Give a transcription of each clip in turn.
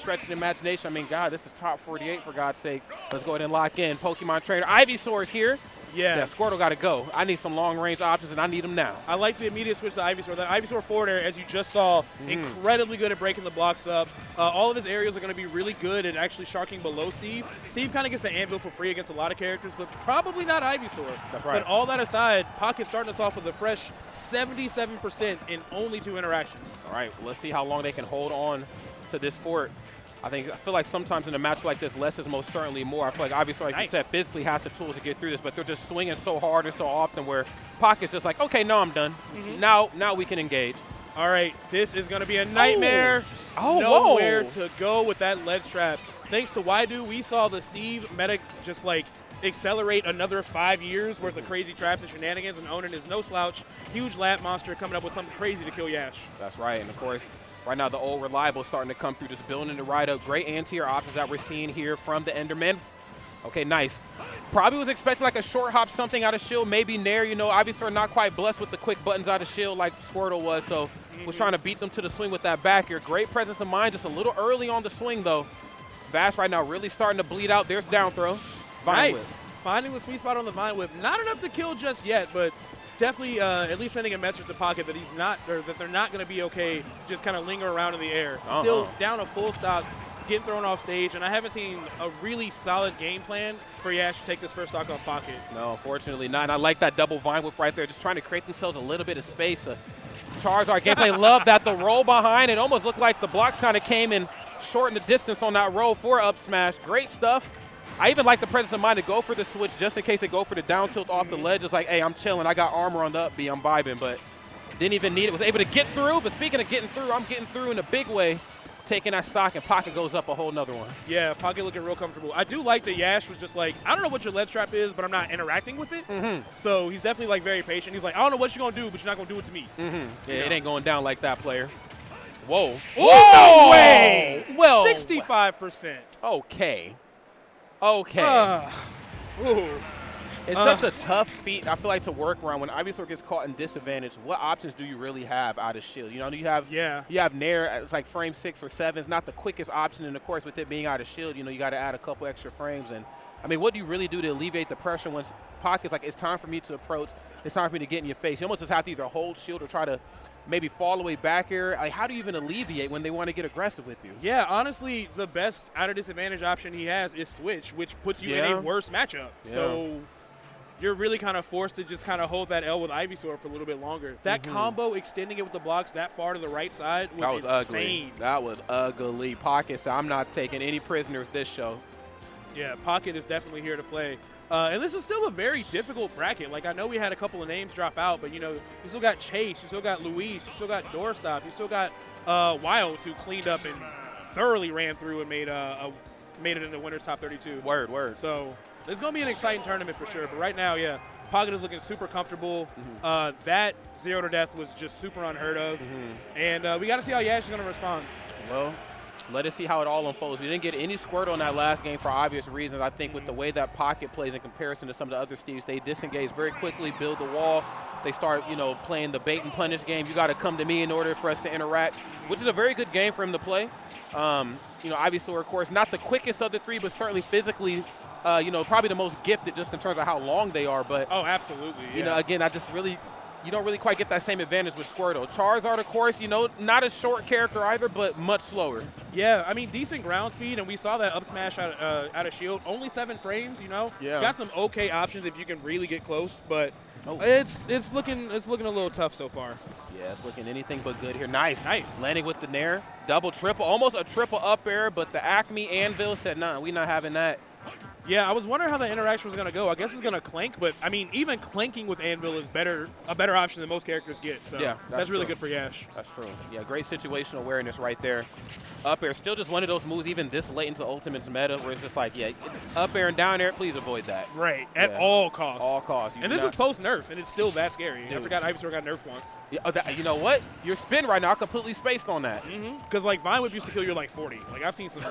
stretch the imagination. I mean, God, this is top 48 for God's sakes. Let's go ahead and lock in. Pokemon trainer Ivysaur is here. Yeah, Squirtle got to go. I need some long-range options, and I need them now. I like the immediate switch to Ivysaur. That Ivysaur forward air, as you just saw, incredibly good at breaking the blocks up. All of his aerials are going to be really good at actually sharking below Steve. Steve kind of gets the anvil for free against a lot of characters, but probably not Ivysaur. That's right. But all that aside, Pocket starting us off with a fresh 77% in only 2 interactions. All right, well, let's see how long they can hold on to this fort. I feel like sometimes in a match like this, less is most certainly more. I feel like obviously, like you said, physically has the tools to get through this, but they're just swinging so hard and so often where Pocket's just like, okay, no, I'm done. Now we can engage. All right, this is going to be a nightmare. Nowhere to go with that ledge trap. Thanks to Waidu, we saw the Steve meta just like accelerate another 5 years worth of crazy traps and shenanigans, and Onan is no slouch. Huge lab monster coming up with something crazy to kill Yash. That's right, and of course, right now, the old reliable starting to come through, just building the ride up. Great anti-air options that we're seeing here from the Enderman. Okay, nice. Probably was expecting like a short hop, something out of shield, maybe Nair. You know, obviously not quite blessed with the quick buttons out of shield like Squirtle was, so was trying to beat them to the swing with that back here. Great presence of mind, just a little early on the swing, though. Vash right now really starting to bleed out. There's down throw. Vine Whip. Finding the sweet spot on the Vine Whip. Not enough to kill just yet, but definitely at least sending a message to Pocket that he's not, or that they're not going to be okay just kind of linger around in the air. Still down a full stock, getting thrown off stage, and I haven't seen a really solid game plan for Yash to take this first stock off Pocket. No, unfortunately not. And I like that double Vine Whip right there, just trying to create themselves a little bit of space. Charizard gameplay, love that. The roll behind, it almost looked like the blocks kind of came and shortened the distance on that roll for up smash. Great stuff. I even like the presence of mind to go for the switch just in case they go for the down tilt off the ledge. It's like, hey, I'm chilling. I got armor on the up B. I'm vibing, but didn't even need it. Was able to get through, but speaking of getting through, I'm getting through in a big way, taking that stock, and Pocket goes up a whole nother one. Yeah, Pocket looking real comfortable. I do like that Yash was just like, I don't know what your ledge trap is, but I'm not interacting with it. So he's definitely like very patient. He's like, I don't know what you're going to do, but you're not going to do it to me. Yeah, it ain't going down like that, player. Whoa. No way! Well, 65%. Okay. Okay. It's such a tough feat, I feel like, to work around. When Ivysaur gets caught in disadvantage, what options do you really have out of shield? You know, you have Nair, it's like frame 6 or 7. It's not the quickest option, and of course, with it being out of shield, you know, you got to add a couple extra frames. And I mean, what do you really do to alleviate the pressure when Pocket's like, it's time for me to approach, it's time for me to get in your face? You almost just have to either hold shield or try to maybe fall away back here. Like, how do you even alleviate when they want to get aggressive with you? Yeah, honestly, the best out of disadvantage option he has is switch, which puts you in a worse matchup. So you're really kind of forced to just kind of hold that L with Ivysaur for a little bit longer. That combo, extending it with the blocks that far to the right side, was insane. Ugly. That was ugly. Pocket, so I'm not taking any prisoners this show. Yeah, Pocket is definitely here to play. And this is still a very difficult bracket. Like, I know we had a couple of names drop out, but, you know, you still got Chase, you still got Luis, you still got Doorstop, you still got Wild, who cleaned up and thoroughly ran through and made it in the winner's top 32. Word. So it's going to be an exciting tournament for sure. But right now, yeah, Pocket is looking super comfortable. That 0 to death was just super unheard of. And we got to see how Yash is going to respond. Well, let us see how it all unfolds. We didn't get any Squirtle in that last game for obvious reasons. I think with the way that Pocket plays in comparison to some of the other Steves, they disengage very quickly, build the wall. They start, you know, playing the bait and punish game. You got to come to me in order for us to interact, which is a very good game for him to play. You know, Ivysaur, of course, not the quickest of the three, but certainly physically, you know, probably the most gifted just in terms of how long they are. But absolutely. You know, again, you don't really quite get that same advantage with Squirtle. Charizard, of course, you know, not a short character either, but much slower. Yeah, I mean, decent ground speed, and we saw that up smash out of shield. Only 7 frames, you know. Yeah. Got some okay options if you can really get close, but it's looking a little tough so far. Yeah, it's looking anything but good here. Nice. Landing with the Nair. Double, triple, almost a triple up air, but the Acme Anvil said, nah, we not having that. Yeah, I was wondering how the interaction was going to go. I guess it's going to clank, but, I mean, even clanking with Anvil is a better option than most characters get. So yeah, that's really good for Yash. That's true. Yeah, great situational awareness right there. Up air, still just one of those moves, even this late into Ultimate's meta, where it's just like, yeah, up air and down air, please avoid that. Right, at all costs. All costs. And this is post-nerf, and it's still that scary. Dude. I forgot Ivysaur got nerfed once. Yeah, you know what? Your spin right now, I completely spaced on that. Because, like, Vine Whip used to kill you like 40. Like, I've seen some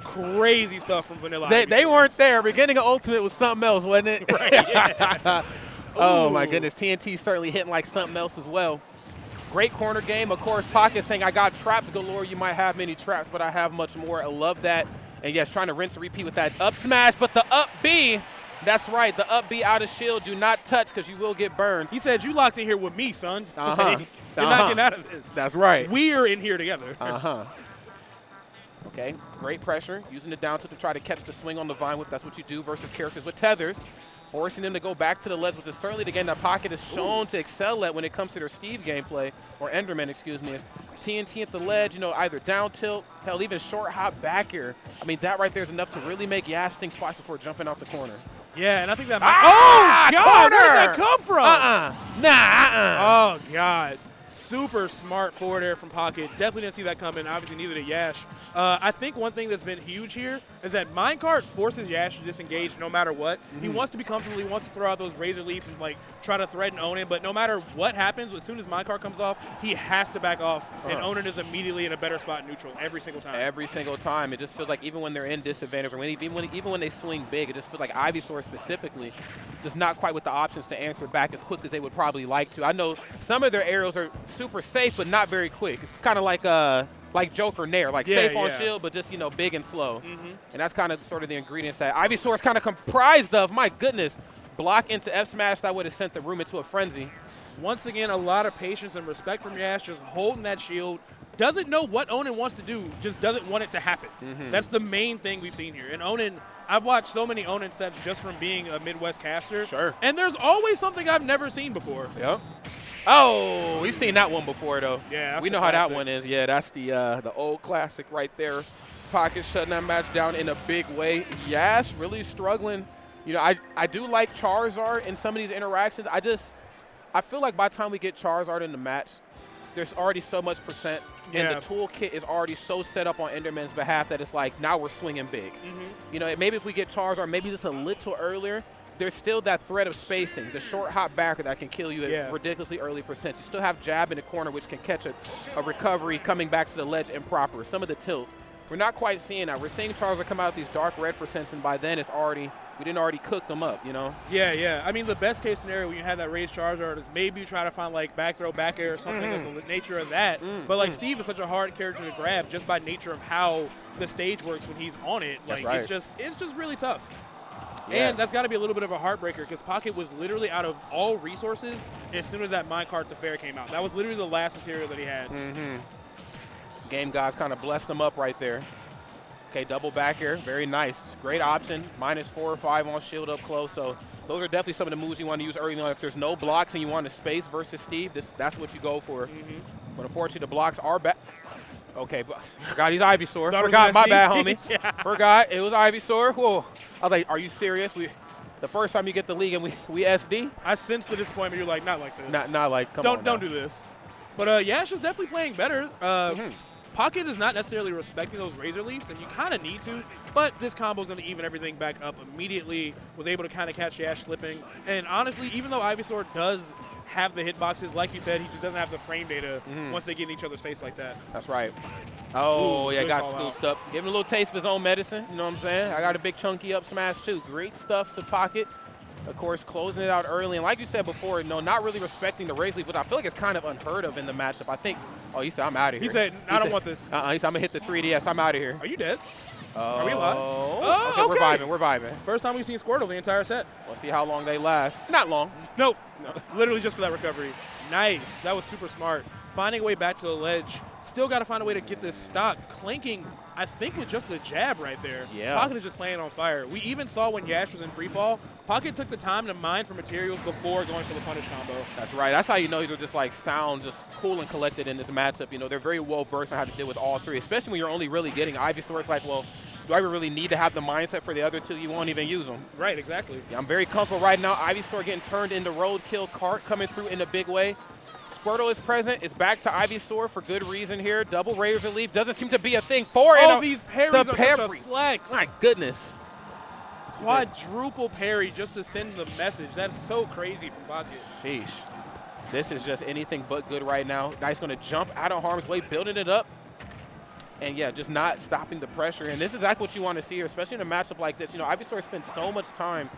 crazy stuff from Vanilla. They weren't there. Beginning of Ultimate was something else, wasn't it? Right, yeah. Oh, my goodness. TNT certainly hitting like something else as well. Of Great corner game. Of course, Pocket saying, I got traps galore. You might have many traps, but I have much more. I love that. And yes, trying to rinse and repeat with that up smash, but the up B, that's right, the up B out of shield, do not touch because you will get burned. He said, you locked in here with me, son. You're not getting out of this. That's right. We're in here together. Okay, great pressure. Using the down tilt to try to catch the swing on the Vine Whip. That's what you do versus characters with tethers. Forcing them to go back to the ledge, which is certainly the game that Pocket is shown to excel at when it comes to their Steve gameplay, or Enderman, excuse me. Is TNT at the ledge, either down tilt, hell, even short hop back here. I mean, that right there is enough to really make Yash think twice before jumping out the corner. Yeah, and I think that oh, God, corner! Where did that come from? Oh, God. Super smart forward air from Pocket. Definitely didn't see that coming. Obviously, neither did Yash. I think one thing that's been huge here is that Minecart forces Yash to disengage no matter what. He wants to be comfortable. He wants to throw out those razor leaps and try to threaten Onan. But no matter what happens, as soon as Minecart comes off, he has to back off. And Onan is immediately in a better spot neutral every single time. Every single time. It just feels like even when they're in disadvantage, or even when they swing big, it just feels like Ivysaur specifically does not quite with the options to answer back as quick as they would probably like to. I know some of their arrows are super safe, but not very quick. It's kind of like Joker Nair, safe on shield, but just, big and slow. And that's kind of sort of the ingredients that Ivysaur is kind of comprised of. My goodness. Block into F smash, that would have sent the room into a frenzy. Once again, a lot of patience and respect from Yash, just holding that shield. Doesn't know what Onan wants to do, just doesn't want it to happen. That's the main thing we've seen here. And Onan, I've watched so many Onan sets just from being a Midwest caster. Sure. And there's always something I've never seen before. Yep. Oh, we've seen that one before, though. Yeah, we know how that one is. Yeah, that's the old classic right there. Pocket shutting that match down in a big way. Yash really struggling. I do like Charizard in some of these interactions. I feel like by the time we get Charizard in the match, there's already so much percent, and the toolkit is already so set up on Enderman's behalf that it's like, now we're swinging big. Maybe if we get Charizard maybe just a little earlier, there's still that threat of spacing, the short hop backer that can kill you at ridiculously early percent. You still have jab in the corner, which can catch a recovery coming back to the ledge improper. Some of the tilt. We're not quite seeing that. We're seeing Charizard come out with these dark red percents, and by then we didn't already cook them up, Yeah. I mean, the best case scenario when you have that raised Charizard is maybe you try to find back throw, back air, or something of the nature of that. But Steve is such a hard character to grab just by nature of how the stage works when he's on it. It's just really tough. Yeah. And that's got to be a little bit of a heartbreaker because Pocket was literally out of all resources as soon as that Minecart to Fair came out. That was literally the last material that he had. Game guys kind of blessed him up right there. Okay, double back air, very nice. Great option, -4 or 5 on shield up close. So those are definitely some of the moves you want to use early on. If there's no blocks and you want to space versus Steve, that's what you go for. But unfortunately, the blocks are back. Okay, forgot he's Ivysaur. Forgot, my bad, homie. Forgot, it was Ivysaur. Whoa. I was like, are you serious? The first time you get the league and we SD? I sense the disappointment. You're like, not like this. Not like, come on. Don't do this. But Yash is definitely playing better. Pocket is not necessarily respecting those razor leaps, and you kind of need to, but this combo is going to even everything back up immediately. Was able to kind of catch Yash slipping. And honestly, even though Ivysaur does have the hitboxes, like you said, he just doesn't have the frame data once they get in each other's face like that. That's right. Oh, ooh, yeah, got scooped up. Give him a little taste of his own medicine, you know what I'm saying? I got a big chunky up smash, too. Great stuff to Pocket. Of course, closing it out early. And like you said before, not really respecting the raise leap, which I feel like it's kind of unheard of in the matchup. I think, he said, I'm out of here. He said, I don't want this. He said, I'm going to hit the 3DS. I'm out of here. Are you dead? Are we alive? Oh, okay. We're vibing. First time we've seen Squirtle the entire set. We'll see how long they last. Not long. Nope. No. Literally just for that recovery. Nice. That was super smart. Finding a way back to the ledge. Still got to find a way to get this stock. Clanking, I think, with just the jab right there. Yeah. Pocket is just playing on fire. We even saw when Yash was in free fall, Pocket took the time to mine for materials before going for the punish combo. That's right. That's how you know he'll just sound just cool and collected in this matchup. They're very well versed on how to deal with all three, especially when you're only really getting Ivysaur. It's like, well, do I really need to have the mindset for the other two? You won't even use them. Right, exactly. Yeah, I'm very comfortable right now. Ivysaur getting turned into roadkill. Cart coming through in a big way. Squirtle is present. It's back to Ivysaur for good reason here. Double razor leaf doesn't seem to be a thing for it. These parries are such a flex. My goodness. Quadruple parry just to send the message. That's so crazy from Pocket. Sheesh. This is just anything but good right now. Guy's going to jump out of harm's way, building it up. And, yeah, just not stopping the pressure. And this is exactly what you want to see here, especially in a matchup like this. Ivysaur spends so much time,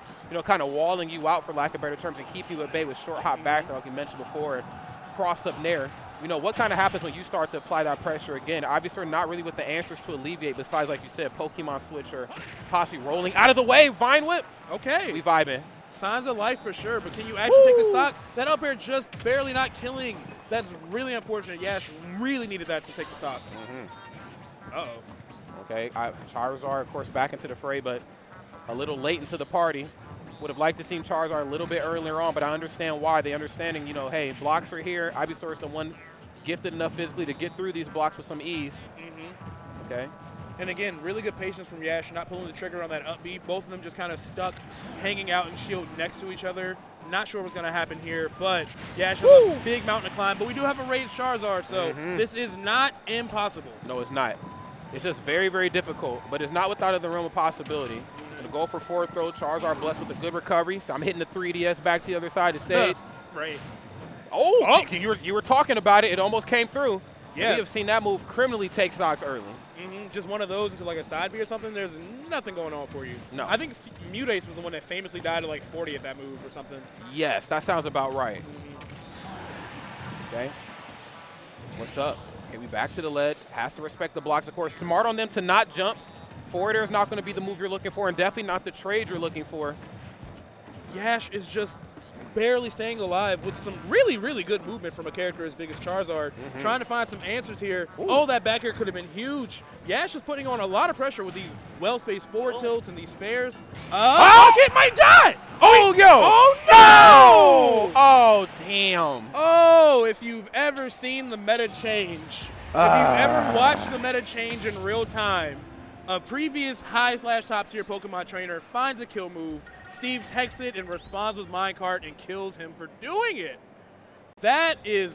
kind of walling you out, for lack of better terms, and keep you at bay with short hop back, like we mentioned before, cross up nair. you know, what kind of happens when you start to apply that pressure again? Obviously, not really with the answers to alleviate besides, like you said, Pokemon Switch or possibly rolling out of the way. Vine Whip. Okay. We vibing. Signs of life for sure, but can you actually take the stock? That up air just barely not killing. That's really unfortunate. Yash really needed that to take the stock. Uh-oh. Okay, Charizard, of course, back into the fray, but a little late into the party. Would have liked to see Charizard a little bit earlier on, but I understand why. The understanding, you know, hey, blocks are here. Ivysaur is the one gifted enough physically to get through these blocks with some ease. Okay. And again, really good patience from Yash, not pulling the trigger on that up B. Both of them just kind of stuck, hanging out in shield next to each other. Not sure what's going to happen here, but Yash has a big mountain to climb. But we do have a raised Charizard, so this is not impossible. No, it's not. It's just very, very difficult, but it's not without the realm of possibility. Gonna go for forward throw. Charizard blessed with a good recovery, so I'm hitting the 3DS back to the other side of the stage. Right. Oh, you were talking about it. It almost came through. Yeah. We have seen that move criminally take stocks early. Just one of those into like a side B or something. There's nothing going on for you. No. I think Mutace was the one that famously died at like 40 at that move or something. Yes, that sounds about right. Okay. What's up? Okay, we back to the ledge. Has to respect the blocks, of course. Smart on them to not jump. Forward air is not going to be the move you're looking for, and definitely not the trade you're looking for. Yash is just barely staying alive with some really, really good movement from a character as big as Charizard. Trying to find some answers here. Oh, that back air could have been huge. Yash is putting on a lot of pressure with these well-spaced forward tilts and these fairs. Pocket might die! Oh, yo! Oh, no! Oh, damn. Oh, if you've ever seen the meta change, if you've ever watched the meta change in real time, a previous high/top tier Pokemon trainer finds a kill move. Steve texts it and responds with minecart and kills him for doing it. That is